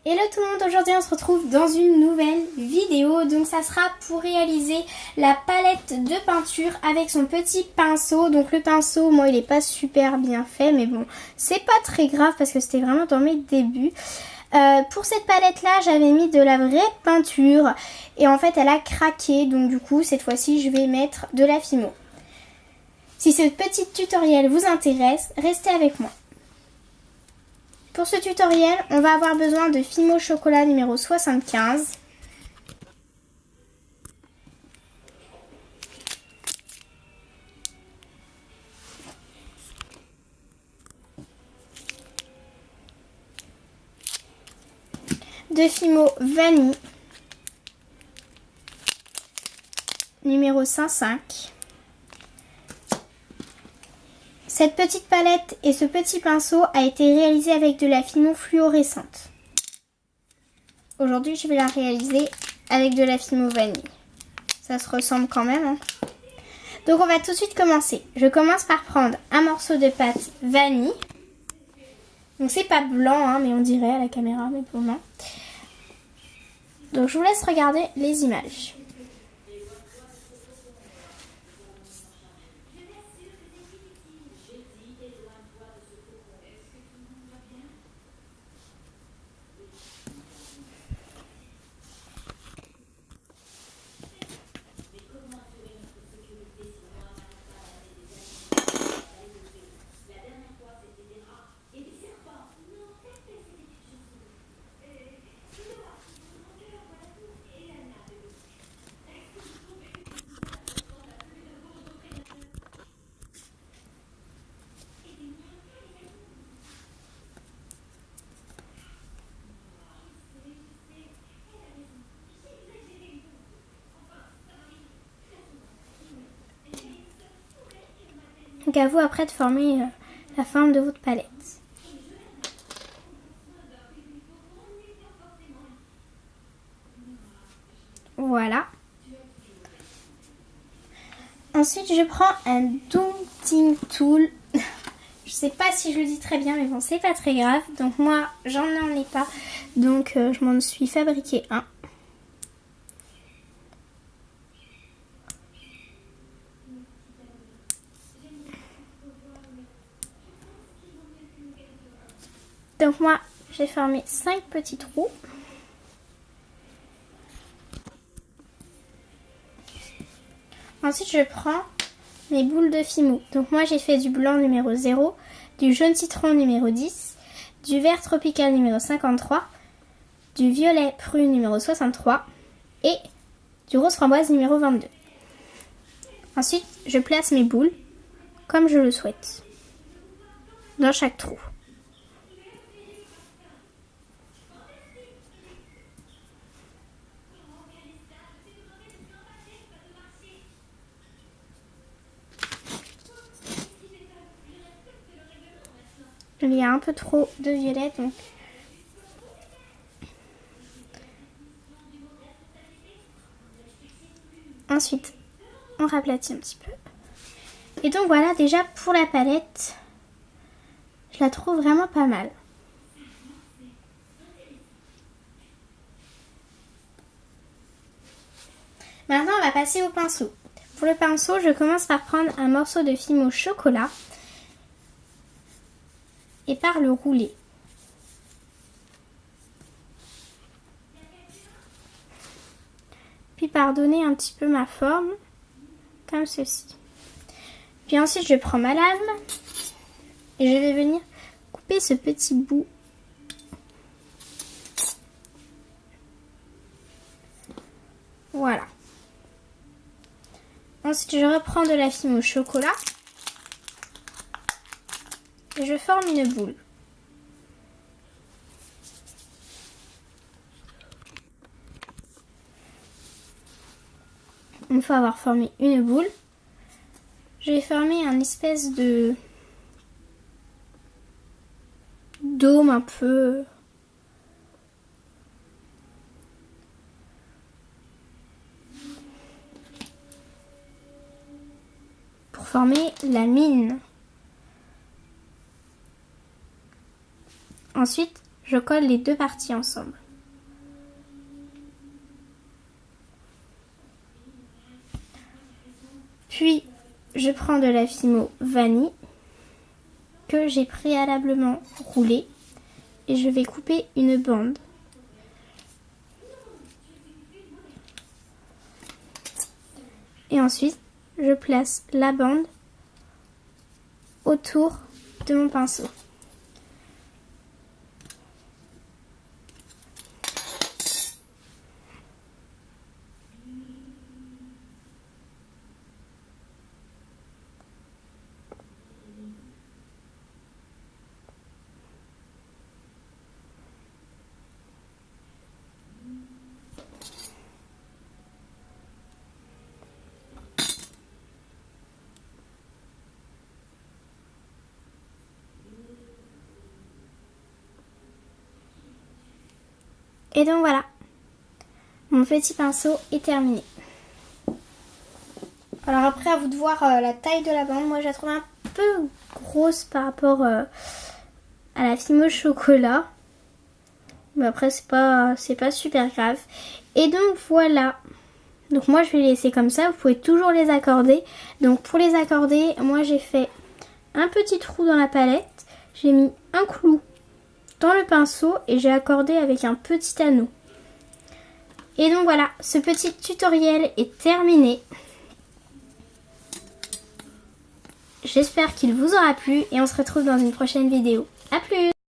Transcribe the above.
Hello tout le monde, aujourd'hui on se retrouve dans une nouvelle vidéo. Donc ça sera pour réaliser la palette de peinture avec son petit pinceau. Donc le pinceau, moi il est pas super bien fait, mais bon, c'est pas très grave parce que c'était vraiment dans mes débuts. Pour cette palette là, j'avais mis de la vraie peinture et en fait elle a craqué. Donc du coup cette fois-ci je vais mettre de la Fimo. Si ce petit tutoriel vous intéresse, restez avec moi. Pour ce tutoriel, on va avoir besoin de Fimo Chocolat numéro 75. De Fimo Vanille numéro 105. Cette petite palette et ce petit pinceau a été réalisé avec de la Fimo fluorescente. Aujourd'hui, je vais la réaliser avec de la Fimo Vanille. Ça se ressemble quand même, hein. Donc on va tout de suite commencer. Je commence par prendre un morceau de pâte vanille. Donc c'est pas blanc, hein, mais on dirait à la caméra, mais pour non. Donc je vous laisse regarder les images. Donc à vous après de former la forme de votre palette. Voilà. Ensuite je prends un Doomting Tool. Je sais pas si je le dis très bien, mais bon c'est pas très grave. Donc moi j'en ai pas, donc je m'en suis fabriqué un. Donc moi, j'ai formé 5 petits trous. Ensuite, je prends mes boules de Fimo. Donc moi, j'ai fait du blanc numéro 0, du jaune citron numéro 10, du vert tropical numéro 53, du violet prune numéro 63 et du rose framboise numéro 22. Ensuite, je place mes boules comme je le souhaite dans chaque trou. Il y a un peu trop de violet, donc ensuite on raplatit un petit peu. Et donc voilà, déjà pour la palette, je la trouve vraiment pas mal. Maintenant on va passer au pinceau. Pour le pinceau, je commence par prendre un morceau de Fimo Chocolat et par le rouler. Puis par donner un petit peu ma forme, comme ceci. Puis ensuite je prends ma lame et je vais venir couper ce petit bout. Voilà. Ensuite je reprends de la Fimo Chocolat et je forme une boule. Une fois avoir formé une boule, je vais former un espèce de dôme un peu pour former la mine. Ensuite, je colle les deux parties ensemble. Puis je prends de la Fimo vanille que j'ai préalablement roulée et je vais couper une bande. Et ensuite, je place la bande autour de mon pinceau. Et donc voilà, mon petit pinceau est terminé. Alors après, à vous de voir la taille de la bande. Moi, je la trouve un peu grosse par rapport à la Fimo chocolat. Mais après, c'est pas super grave. Et donc voilà. Donc moi, je vais les laisser comme ça. Vous pouvez toujours les accorder. Donc pour les accorder, moi, j'ai fait un petit trou dans la palette. J'ai mis un clou dans le pinceau et j'ai accordé avec un petit anneau. Et donc voilà, ce petit tutoriel est terminé. J'espère qu'il vous aura plu et on se retrouve dans une prochaine vidéo. A plus!